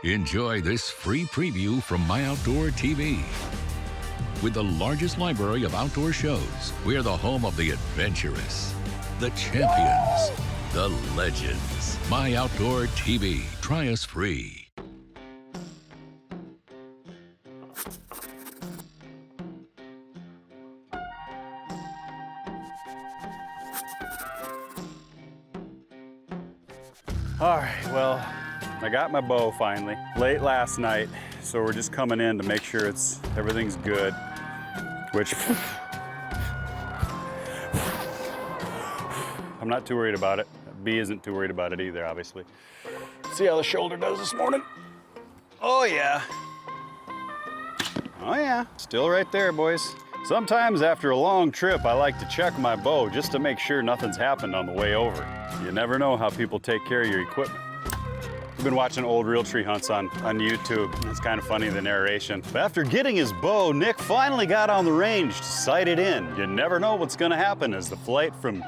Enjoy this free preview from MyOutdoorTV. With the largest library of outdoor shows, we're the home of the adventurous, the champions, the legends. MyOutdoorTV. Try us free. All right, well, I got my bow finally, late last night, so we're just coming in to make sure everything's good, which I'm not too worried about it. B isn't too worried about it either, obviously. See how the shoulder does this morning? Oh yeah. Oh yeah, still right there, boys. Sometimes after a long trip, I like to check my bow just to make sure nothing's happened on the way over. You never know how people take care of your equipment. I've been watching old reel tree hunts on YouTube. It's kind of funny, the narration. But after getting his bow, Nick finally got on the range to sight it in. You never know what's gonna happen as the flight from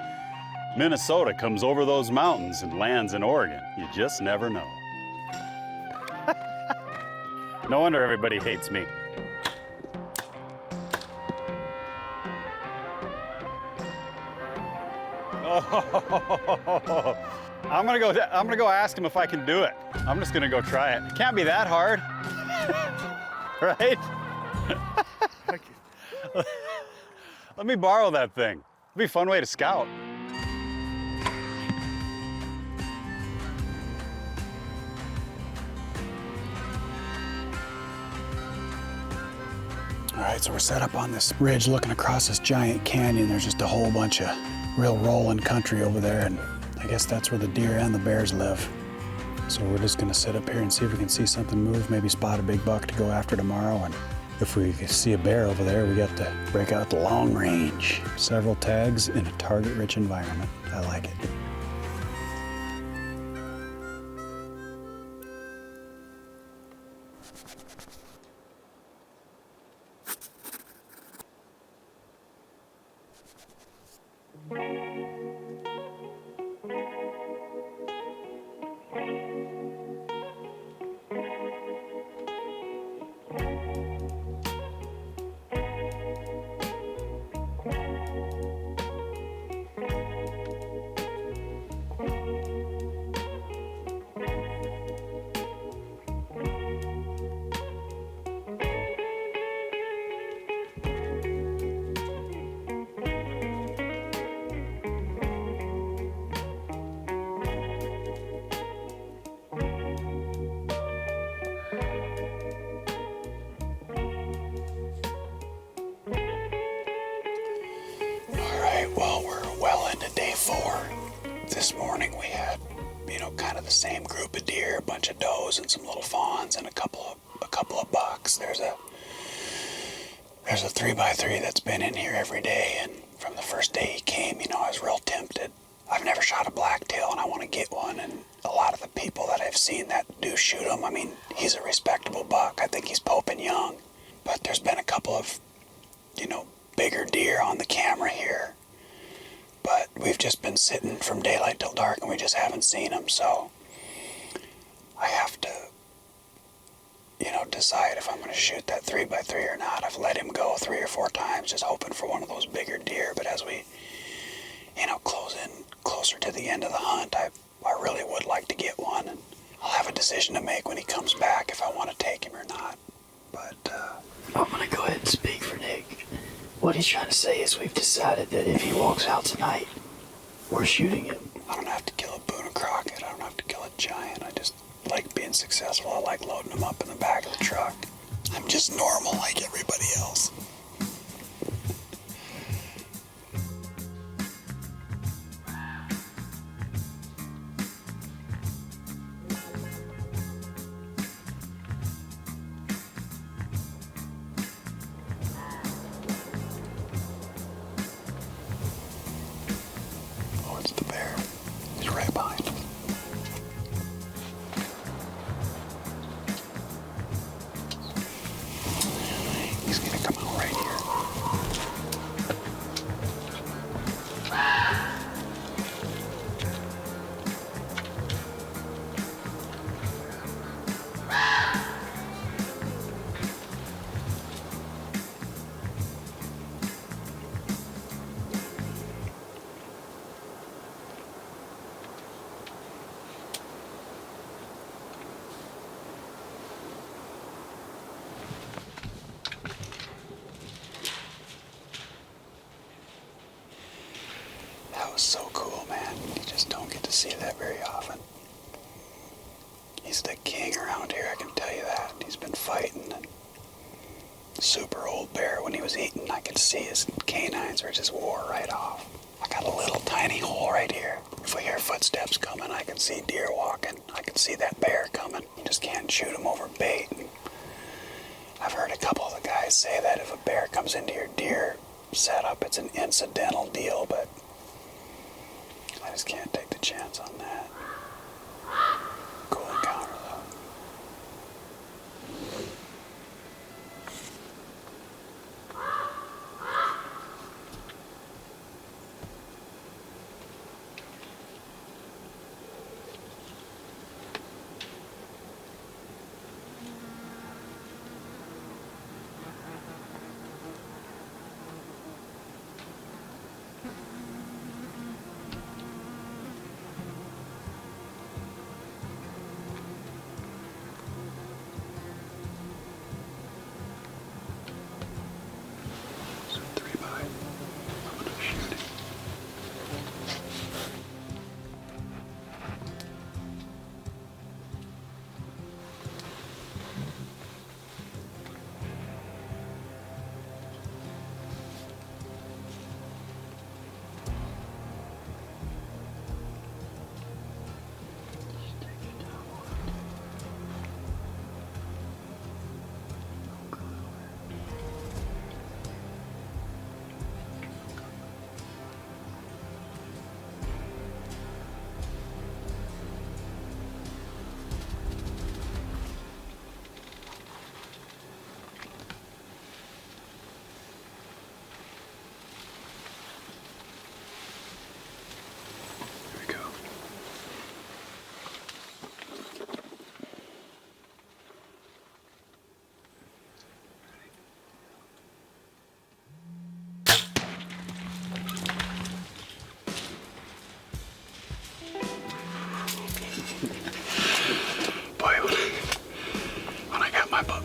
Minnesota comes over those mountains and lands in Oregon. You just never know. No wonder everybody hates me. Oh, I'm gonna go ask him if I can do it. I'm just gonna go try it. It can't be that hard, right? Let me borrow that thing. It'd be a fun way to scout. All right, so we're set up on this ridge looking across this giant canyon. There's just a whole bunch of real rolling country over there, and I guess that's where the deer and the bears live. So we're just gonna sit up here and see if we can see something move, maybe spot a big buck to go after tomorrow. And if we see a bear over there, we got to break out the long range. Several tags in a target-rich environment. I like it. Well, we're well into day 4. This morning we had, kind of the same group of deer, a bunch of does and some little fawns and a couple of bucks. There's a 3x3 that's been in here every day, and from the first day he came, I was real tempted. I've never shot a blacktail and I want to get one, and a lot of the people that I've seen that do shoot him, he's a respectable buck. I think he's Pope and young. But there's been a couple of, bigger deer on the camera here. But we've just been sitting from daylight till dark and we just haven't seen them, so I have to, decide if I'm going to shoot that 3x3 or not. I've let him go 3 or 4 times just hoping for one of those bigger deer, but as we, close in closer to the end of the hunt, I really would like to get one, and I'll have a decision to make when he comes back if I want to take him or not. But, I'm going to go ahead and speak for Nick. What he's trying to say is we've decided that if he walks out tonight, we're shooting him. I don't have to kill a Boone or Crockett. I don't have to kill a giant. I just like being successful. I like loading them up in the back of the truck. I'm just normal like everybody else. He's gonna come out right see that very often. He's the king around here, I can tell you that. He's been fighting. And super old bear, when he was eating, I could see his canines were just wore right off. I got a little tiny hole right here. If we hear footsteps coming, I can see deer walking. I can see that bear coming. You just can't shoot him over bait. And I've heard a couple of the guys say that if a bear comes into your deer setup, it's an incidental deal, but I just can't take the chance on that. Cool encounter, though.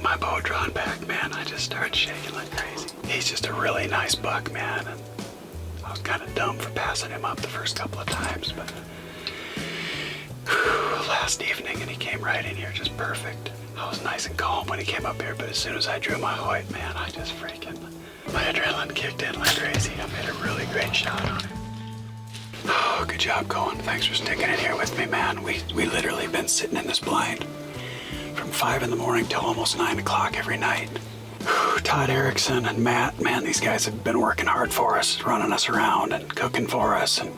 My bow drawn back, man, I just started shaking like crazy. He's just a really nice buck, man, and I was kind of dumb for passing him up the first couple of times, but last evening, and he came right in here just perfect. I was nice and calm when he came up here, but as soon as I drew my Hoyt, man, I just freaking, my adrenaline kicked in like crazy. I made a really great shot on him. Oh, good job, Colin. Thanks for sticking in here with me, man. We literally been sitting in this blind from 5 in the morning till almost 9 o'clock every night. Todd Erickson and Matt, man, these guys have been working hard for us, running us around and cooking for us, and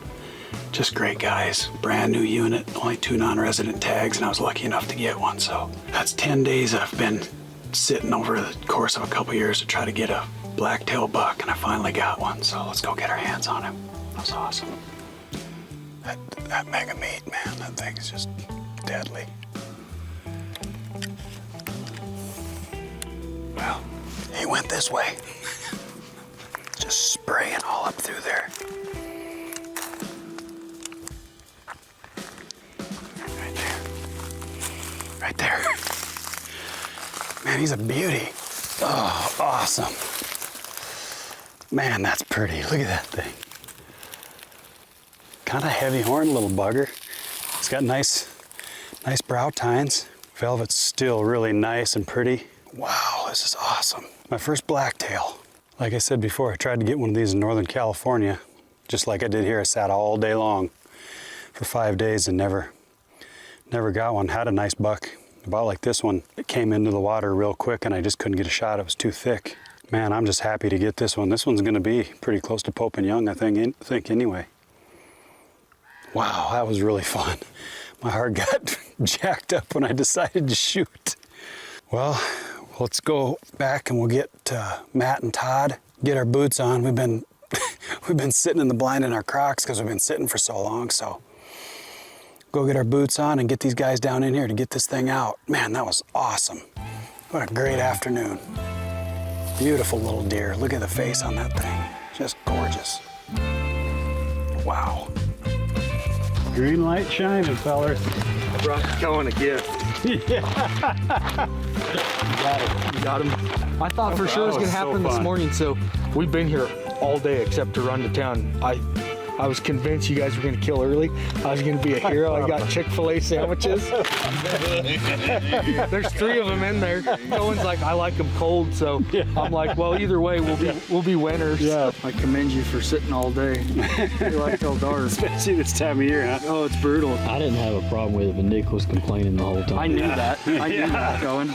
just great guys. Brand new unit, only 2 non-resident tags, and I was lucky enough to get one. So that's 10 days I've been sitting over the course of a couple years to try to get a blacktail buck, and I finally got one. So let's go get our hands on him. That's awesome. That mega meat, man, that thing is just deadly. Well, he went this way. Just spraying all up through there. Right there. Right there. Man, he's a beauty. Oh, awesome. Man, that's pretty. Look at that thing. Kind of heavy horn little bugger. It's got nice brow tines. Velvet's still really nice and pretty. Wow, this is awesome. My first blacktail. Like I said before, I tried to get one of these in Northern California. Just like I did here, I sat all day long for 5 days and never got one. Had a nice buck, about like this one. It came into the water real quick and I just couldn't get a shot. It was too thick. Man, I'm just happy to get this one. This one's gonna be pretty close to Pope and Young, I think anyway. Wow, that was really fun. My heart got jacked up when I decided to shoot. Well, let's go back and we'll get Matt and Todd, get our boots on. We've been sitting in the blind in our Crocs because we've been sitting for so long. So go get our boots on and get these guys down in here to get this thing out. Man, that was awesome. What a great afternoon. Beautiful little deer. Look at the face on that thing. Just gorgeous. Wow. Green light shining, fellas. I brought Colin a gift. Yeah. You got him. I thought for sure it was gonna happen this morning, so we've been here all day except to run to town. I was convinced you guys were gonna kill early. I was gonna be a hero. I got Chick-fil-A sandwiches. There's 3 of them in there. No one's like, I like them cold, so I'm like, well, either way, we'll be winners. Yeah. I commend you for sitting all day. You like till dark. Especially this time of year, huh? Oh, it's brutal. I didn't have a problem with it, but Nick was complaining the whole time. I knew that. I knew that going.